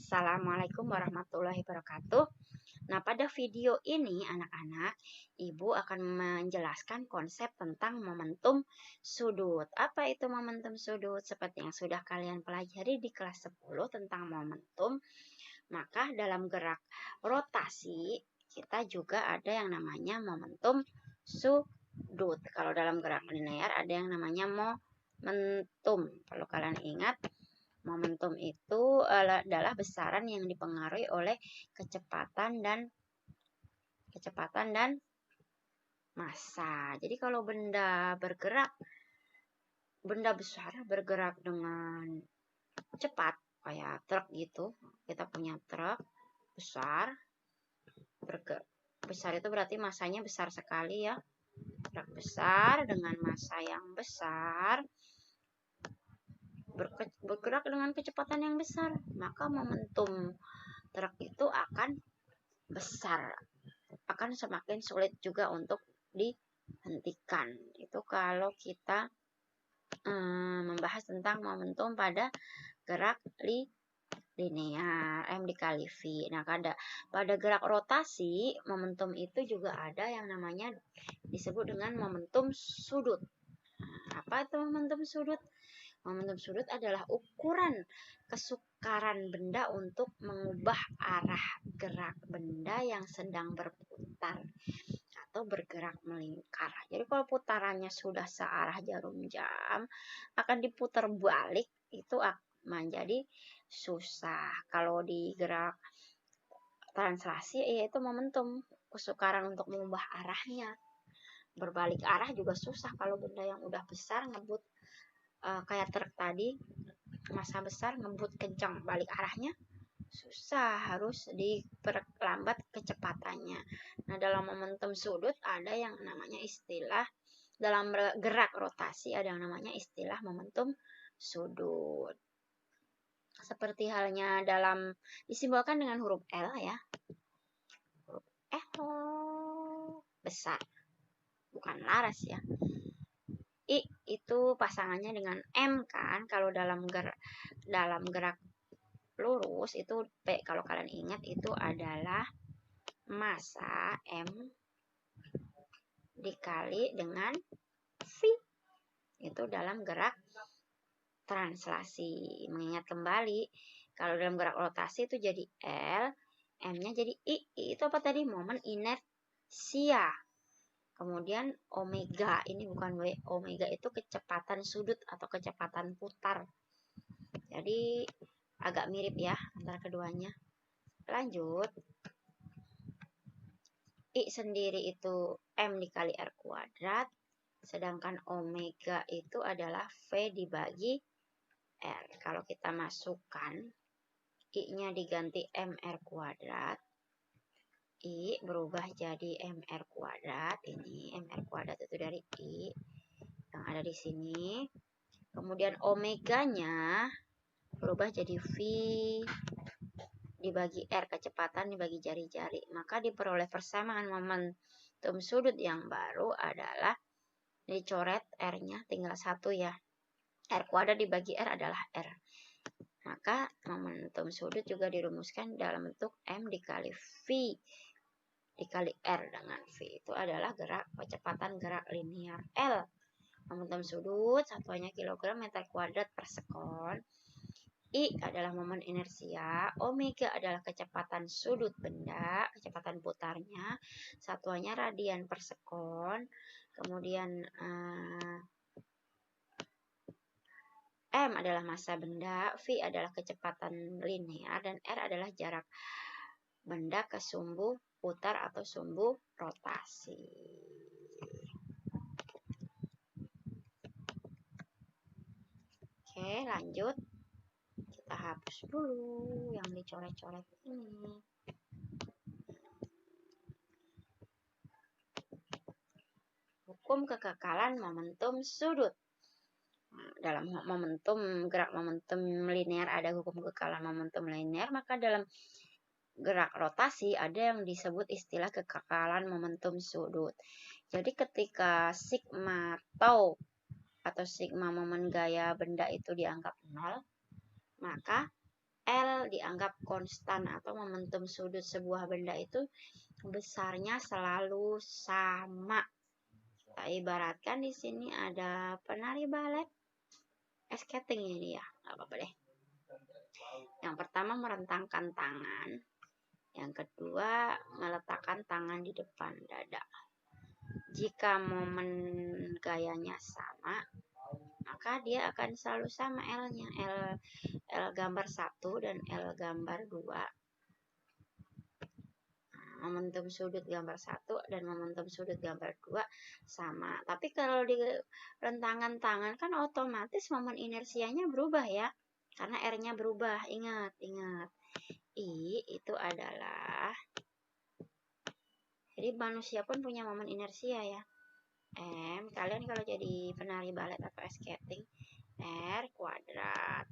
Assalamualaikum warahmatullahi wabarakatuh. Nah, pada video ini anak-anak, Ibu akan menjelaskan konsep tentang momentum sudut. Apa itu momentum sudut? Seperti yang sudah kalian pelajari di kelas 10 tentang momentum, maka dalam gerak rotasi kita juga ada yang namanya momentum sudut. Kalau dalam gerak linear ada yang namanya momentum. Kalau kalian ingat, momentum itu adalah besaran yang dipengaruhi oleh kecepatan dan massa. Jadi kalau benda besar bergerak dengan cepat, kayak truk gitu. Kita punya truk besar, besar itu berarti massanya besar sekali ya. Truk besar dengan massa yang besar bergerak dengan kecepatan yang besar, maka momentum truk itu akan besar, akan semakin sulit juga untuk dihentikan. Itu kalau kita membahas tentang momentum pada gerak linear, M dikali V. Nah, pada gerak rotasi, momentum itu juga ada yang namanya disebut dengan momentum sudut. Nah, apa itu momentum sudut? Momentum sudut adalah ukuran kesukaran benda untuk mengubah arah gerak benda yang sedang berputar atau bergerak melingkar. Jadi kalau putarannya sudah searah jarum jam, akan diputar balik, itu menjadi susah. Kalau di gerak translasi, yaitu momentum kesukaran untuk mengubah arahnya. Berbalik arah juga susah kalau benda yang udah besar ngebut, kayak truk tadi, massa besar ngebut kencang, balik arahnya susah, harus diperlambat kecepatannya. Nah, dalam momentum sudut ada yang namanya istilah, dalam gerak rotasi ada yang namanya istilah momentum sudut. Seperti halnya dalam disimbolkan dengan huruf L ya. Huruf L besar, bukan laras ya. I itu pasangannya dengan M kan, kalau dalam gerak lurus itu P, kalau kalian ingat itu adalah massa M dikali dengan V. Itu dalam gerak translasi. Mengingat kembali, kalau dalam gerak rotasi itu jadi L, M-nya jadi I. I itu apa tadi? Momen inersia. Kemudian omega, ini bukan W, omega itu kecepatan sudut atau kecepatan putar. Jadi agak mirip ya antara keduanya. Lanjut. I sendiri itu M dikali R kuadrat, sedangkan omega itu adalah V dibagi R. Kalau kita masukkan, I-nya diganti MR kuadrat, I berubah jadi MR kuadrat. Ini MR kuadrat itu dari I yang ada di sini. Kemudian omeganya berubah jadi V dibagi R, kecepatan dibagi jari-jari. Maka diperoleh persamaan momentum sudut yang baru adalah, dicoret R-nya tinggal 1 ya. R kuadrat dibagi R adalah R. Maka momentum sudut juga dirumuskan dalam bentuk M dikali V dikali R dengan V. Itu adalah kecepatan gerak linear L. Momentum sudut satuannya kilogram meter kuadrat per sekon. I adalah momen inersia, omega adalah kecepatan sudut benda, kecepatan putarnya, satuannya radian per sekon. Kemudian M adalah massa benda, V adalah kecepatan linear, dan R adalah jarak benda ke sumbu putar atau sumbu rotasi. Oke, lanjut. Kita hapus dulu yang dicoret-coret ini. Hukum kekekalan momentum sudut. Dalam gerak momentum linear ada hukum kekekalan momentum linear, maka dalam gerak rotasi ada yang disebut istilah kekekalan momentum sudut. Jadi ketika sigma tau atau sigma momen gaya benda itu dianggap 0, maka L dianggap konstan atau momentum sudut sebuah benda itu besarnya selalu sama. Kita ibaratkan di sini ada penari balet, skating ini ya, nggak apa-apa deh. Yang pertama merentangkan tangan, yang kedua meletakkan tangan di depan dada. Jika momen gayanya sama, maka dia akan selalu sama L-nya. L gambar 1 dan L gambar 2. Momentum sudut gambar 1 dan momentum sudut gambar 2 sama. Tapi kalau di rentangan tangan kan otomatis momen inersianya berubah ya. Karena R-nya berubah. Ingat. I itu adalah, jadi manusia pun punya momen inersia ya. M, kalian kalau jadi penari balet atau skating, R kuadrat.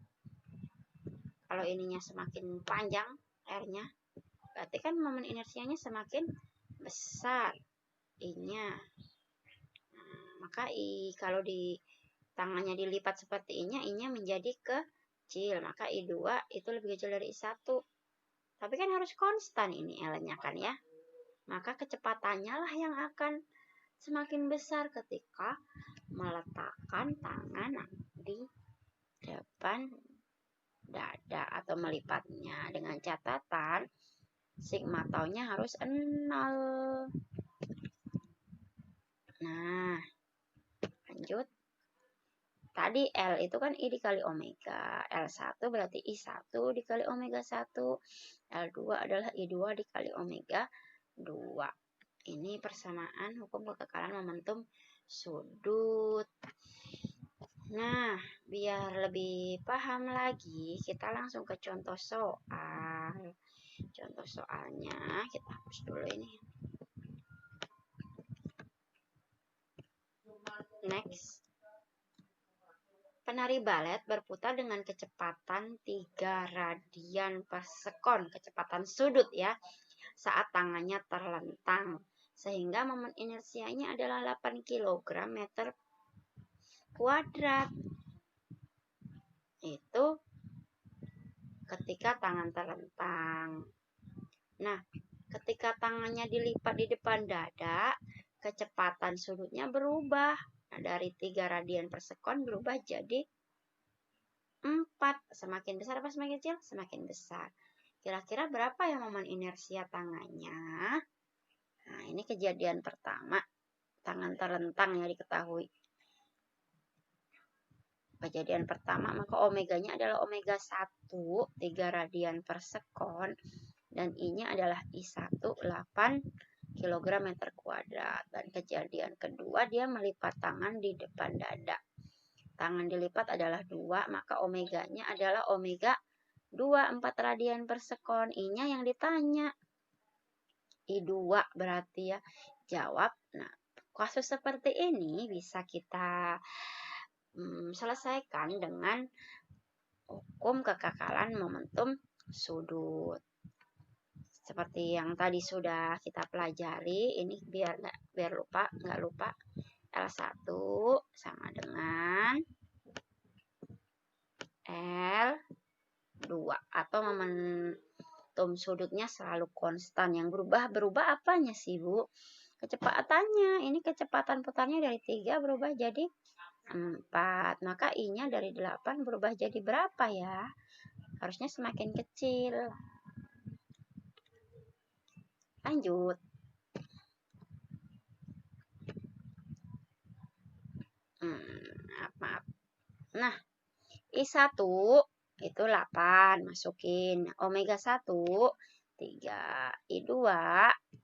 Kalau ininya semakin panjang R-nya, berarti kan momen inersianya semakin besar I-nya. Maka kalau di tangannya dilipat seperti I-nya menjadi kecil. Maka I2 itu lebih kecil dari I1. Tapi kan harus konstan ini L-nya kan ya. Maka kecepatannya lah yang akan semakin besar ketika meletakkan tangan di depan dada atau melipatnya, dengan catatan sigma taunya harus 0. Nah, lanjut. Tadi L itu kan I dikali omega. L1 berarti I1 dikali omega 1. L2 adalah I2 dikali omega 2. Ini persamaan hukum kekekalan momentum sudut. Nah, biar lebih paham lagi, kita langsung ke contoh soal. Contoh soalnya kita hapus dulu ini. Next. Penari balet berputar dengan kecepatan 3 radian per sekon, kecepatan sudut ya, saat tangannya terlentang. Sehingga momen inersianya adalah 8 kg meter kuadrat. Itu ketika tangan terlentang. Nah, ketika tangannya dilipat di depan dada, kecepatan sudutnya berubah. Nah, dari 3 radian per sekon berubah jadi 4. Semakin besar apa semakin kecil? Semakin besar. Kira-kira berapa ya momen inersia tangannya? Nah, ini kejadian pertama. Tangan terlentang ya diketahui. Kejadian pertama, maka omeganya adalah omega 1, 3 radian per sekon. Dan I-nya adalah I1, 8 kg meter kuadrat. Dan kejadian kedua, dia melipat tangan di depan dada. Tangan dilipat adalah 2, maka omeganya adalah omega 2, 4 radian per sekon. I-nya yang ditanya. I2 berarti ya. Jawab. Nah, kasus seperti ini bisa kita selesaikan dengan hukum kekekalan momentum sudut. Seperti yang tadi sudah kita pelajari, ini biar nggak lupa. L1 sama dengan L2 atau momentum sudutnya selalu konstan. Yang berubah apanya sih, Bu? Kecepatannya. Ini kecepatan putarnya dari 3 berubah jadi 4. Maka I-nya dari 8 berubah jadi berapa ya? Harusnya semakin kecil. Lanjut. Maaf. Nah, I1 itu 8, masukin. Omega 1, 3. I2,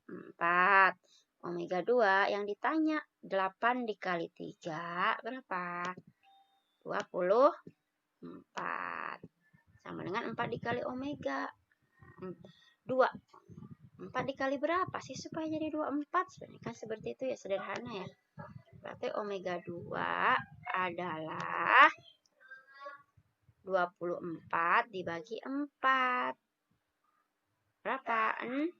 4. Omega 2 yang ditanya 8 dikali 3 berapa? 24. Sama dengan 4 dikali omega 2. 4 dikali berapa sih supaya jadi 24? Sebenarnya kan seperti itu ya, sederhana ya. Berarti omega 2 adalah 24 dibagi 4. Berapa? 6.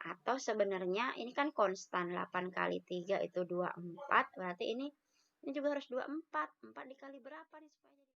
Atau sebenarnya ini kan konstan, 8 kali 3 itu 24. Berarti ini juga harus 24. 4 dikali berapa nih supaya